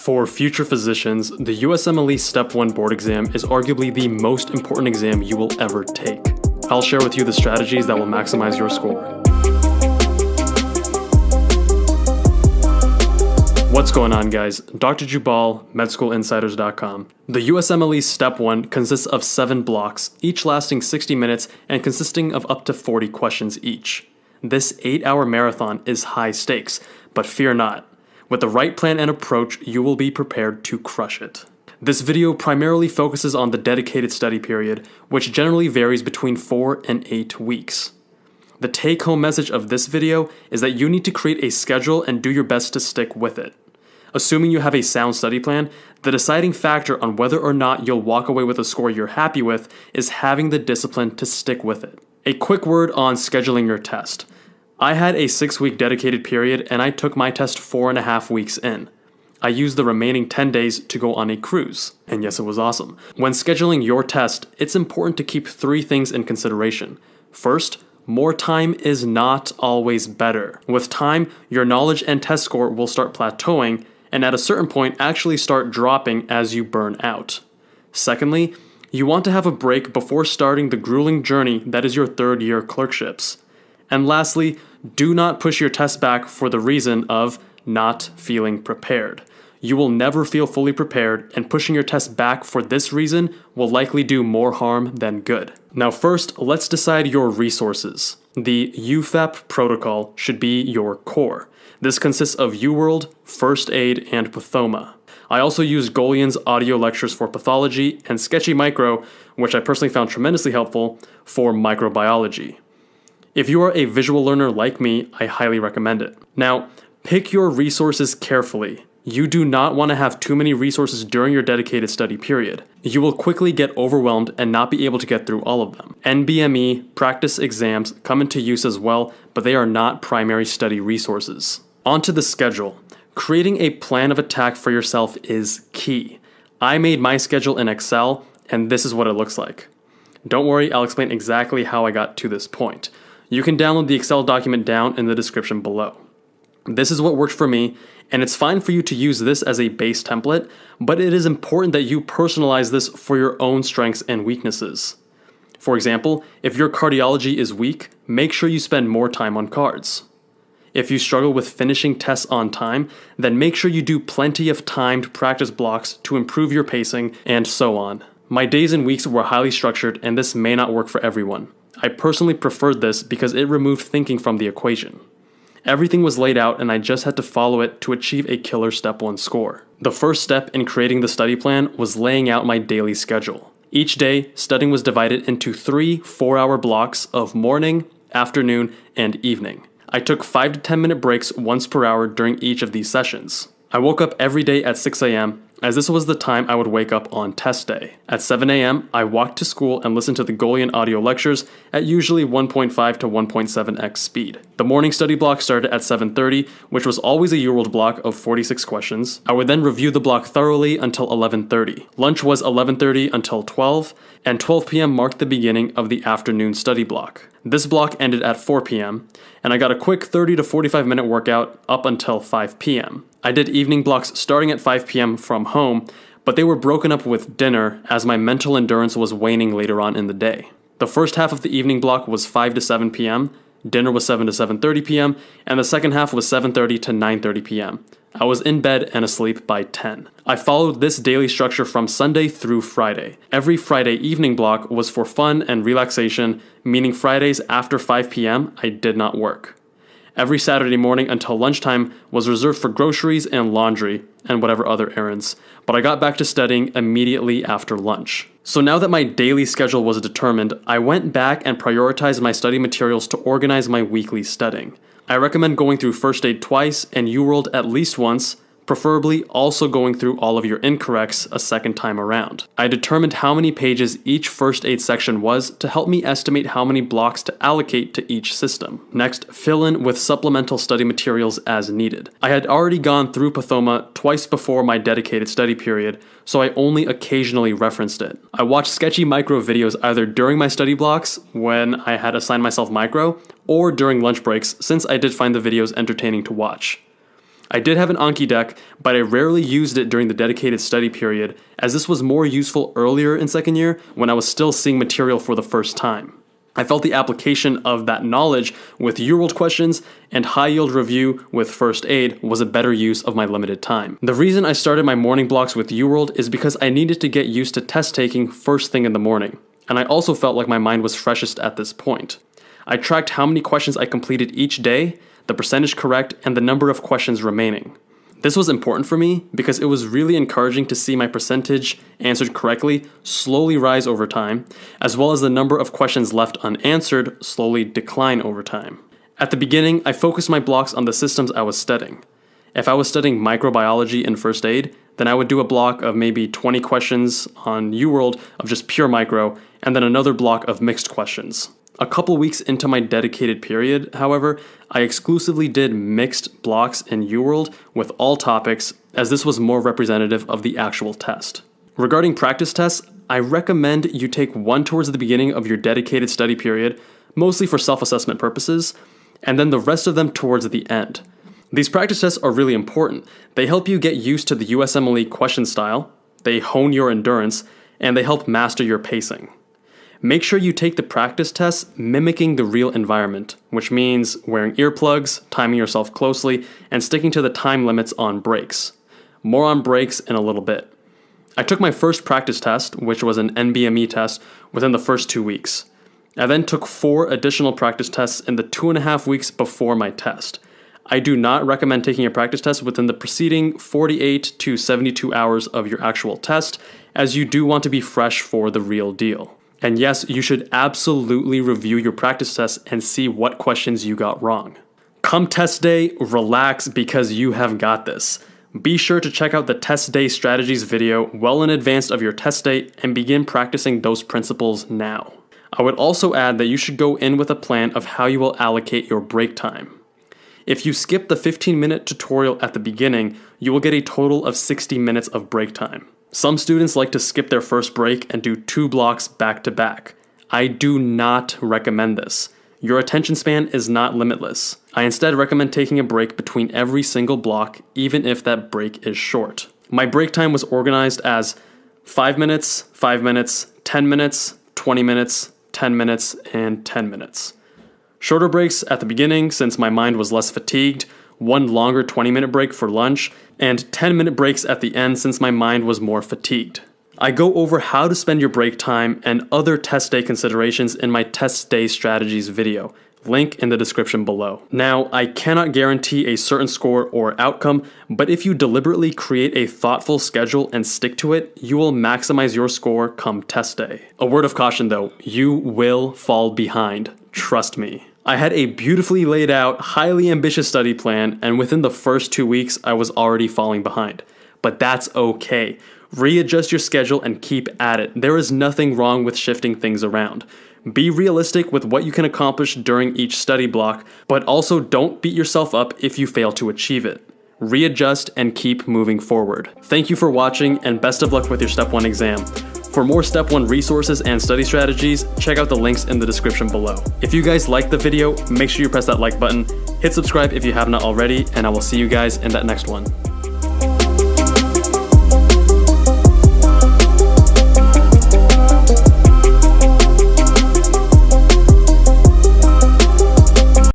For future physicians, the Usmle Step 1 board exam is arguably the most important exam you will ever take. I'll share with you the strategies that will maximize your score. What's going on, guys? Dr. Jubal, MedSchoolInsiders.com. The Usmle Step 1 consists of 7 blocks, each lasting 60 minutes and consisting of up to 40 questions each. This 8-hour marathon is high stakes, but fear not. With the right plan and approach, you will be prepared to crush it. This video primarily focuses on the dedicated study period, which generally varies between 4 and 8 weeks. The take-home message of this video is that you need to create a schedule and do your best to stick with it. Assuming you have a sound study plan, the deciding factor on whether or not you'll walk away with a score you're happy with is having the discipline to stick with it. A quick word on scheduling your test. I had a 6-week dedicated period and I took my test 4.5 weeks in. I used the remaining 10 days to go on a cruise. And yes, it was awesome. When scheduling your test, it's important to keep 3 things in consideration. First, more time is not always better. With time, your knowledge and test score will start plateauing and at a certain point actually start dropping as you burn out. Secondly, you want to have a break before starting the grueling journey that is your 3rd year clerkships. And lastly, do not push your test back for the reason of not feeling prepared. You will never feel fully prepared, and pushing your test back for this reason will likely do more harm than good. Now first, let's decide your resources. The UFAP protocol should be your core. This consists of UWorld, First Aid, and Pathoma. I also use Golian's audio lectures for pathology and Sketchy Micro, which I personally found tremendously helpful, for microbiology. If you are a visual learner like me, I highly recommend it. Now, pick your resources carefully. You do not want to have too many resources during your dedicated study period. You will quickly get overwhelmed and not be able to get through all of them. NBME practice exams come into use as well, but they are not primary study resources. Onto the schedule. Creating a plan of attack for yourself is key. I made my schedule in Excel, and this is what it looks like. Don't worry, I'll explain exactly how I got to this point. You can download the Excel document down in the description below. This is what worked for me, and it's fine for you to use this as a base template, but it is important that you personalize this for your own strengths and weaknesses. For example, if your cardiology is weak, make sure you spend more time on cards. If you struggle with finishing tests on time, then make sure you do plenty of timed practice blocks to improve your pacing, and so on. My days and weeks were highly structured, and this may not work for everyone. I personally preferred this because it removed thinking from the equation. Everything was laid out and I just had to follow it to achieve a killer Step 1 score. The first step in creating the study plan was laying out my daily schedule. Each day, studying was divided into 3 4-hour blocks of morning, afternoon, and evening. I took 5 to 10 minute breaks once per hour during each of these sessions. I woke up every day at 6 a.m. as this was the time I would wake up on test day. At 7 a.m., I walked to school and listened to the Golian audio lectures at usually 1.5 to 1.7x speed. The morning study block started at 7:30, which was always a UWorld block of 46 questions. I would then review the block thoroughly until 11:30. Lunch was 11:30 until 12, and 12 p.m. marked the beginning of the afternoon study block. This block ended at 4 p.m., and I got a quick 30 to 45 minute workout up until 5 p.m. I did evening blocks starting at 5 p.m. from home, but they were broken up with dinner as my mental endurance was waning later on in the day. The first half of the evening block was 5 to 7 p.m., dinner was 7 to 7:30 p.m., and the second half was 7:30 to 9:30 p.m. I was in bed and asleep by 10. I followed this daily structure from Sunday through Friday. Every Friday evening block was for fun and relaxation, meaning Fridays after 5 p.m. I did not work. Every Saturday morning until lunchtime was reserved for groceries and laundry and whatever other errands, but I got back to studying immediately after lunch. So now that my daily schedule was determined, I went back and prioritized my study materials to organize my weekly studying. I recommend going through First Aid twice and UWorld at least once, preferably also going through all of your incorrects a second time around. I determined how many pages each First Aid section was to help me estimate how many blocks to allocate to each system. Next, fill in with supplemental study materials as needed. I had already gone through Pathoma twice before my dedicated study period, so I only occasionally referenced it. I watched Sketchy Micro videos either during my study blocks, when I had assigned myself micro, or during lunch breaks, since I did find the videos entertaining to watch. I did have an Anki deck, but I rarely used it during the dedicated study period, as this was more useful earlier in second year when I was still seeing material for the first time. I felt the application of that knowledge with UWorld questions and high yield review with first aid was a better use of my limited time. The reason I started my morning blocks with UWorld is because I needed to get used to test taking first thing in the morning, and I also felt like my mind was freshest at this point. I tracked how many questions I completed each day, the percentage correct, and the number of questions remaining. This was important for me because it was really encouraging to see my percentage answered correctly slowly rise over time, as well as the number of questions left unanswered slowly decline over time. At the beginning, I focused my blocks on the systems I was studying. If I was studying microbiology in first aid, then I would do a block of maybe 20 questions on UWorld of just pure micro, and then another block of mixed questions. A couple weeks into my dedicated period, however, I exclusively did mixed blocks in UWorld with all topics, as this was more representative of the actual test. Regarding practice tests, I recommend you take one towards the beginning of your dedicated study period, mostly for self-assessment purposes, and then the rest of them towards the end. These practice tests are really important. They help you get used to the USMLE question style, they hone your endurance, and they help master your pacing. Make sure you take the practice tests mimicking the real environment, which means wearing earplugs, timing yourself closely, and sticking to the time limits on breaks. More on breaks in a little bit. I took my first practice test, which was an NBME test, within the first 2 weeks. I then took 4 additional practice tests in the 2.5 weeks before my test. I do not recommend taking a practice test within the preceding 48 to 72 hours of your actual test, as you do want to be fresh for the real deal. And yes, you should absolutely review your practice tests and see what questions you got wrong. Come test day, relax because you have got this. Be sure to check out the test day strategies video well in advance of your test day and begin practicing those principles now. I would also add that you should go in with a plan of how you will allocate your break time. If you skip the 15-minute tutorial at the beginning, you will get a total of 60 minutes of break time. Some students like to skip their first break and do 2 blocks back to back. I do not recommend this. Your attention span is not limitless. I instead recommend taking a break between every single block, even if that break is short. My break time was organized as 5 minutes, 5 minutes, 10 minutes, 20 minutes, 10 minutes, and 10 minutes. Shorter breaks at the beginning since my mind was less fatigued, 1 longer 20-minute break for lunch, and 10-minute breaks at the end since my mind was more fatigued. I go over how to spend your break time and other test day considerations in my test day strategies video, link in the description below. Now, I cannot guarantee a certain score or outcome, but if you deliberately create a thoughtful schedule and stick to it, you will maximize your score come test day. A word of caution though, you will fall behind, trust me. I had a beautifully laid out, highly ambitious study plan, and within the first 2 weeks, I was already falling behind. But that's okay. Readjust your schedule and keep at it. There is nothing wrong with shifting things around. Be realistic with what you can accomplish during each study block, but also don't beat yourself up if you fail to achieve it. Readjust and keep moving forward. Thank you for watching, and best of luck with your Step 1 exam. For more Step 1 resources and study strategies, check out the links in the description below. If you guys liked the video, make sure you press that like button, hit subscribe if you have not already, and I will see you guys in that next one.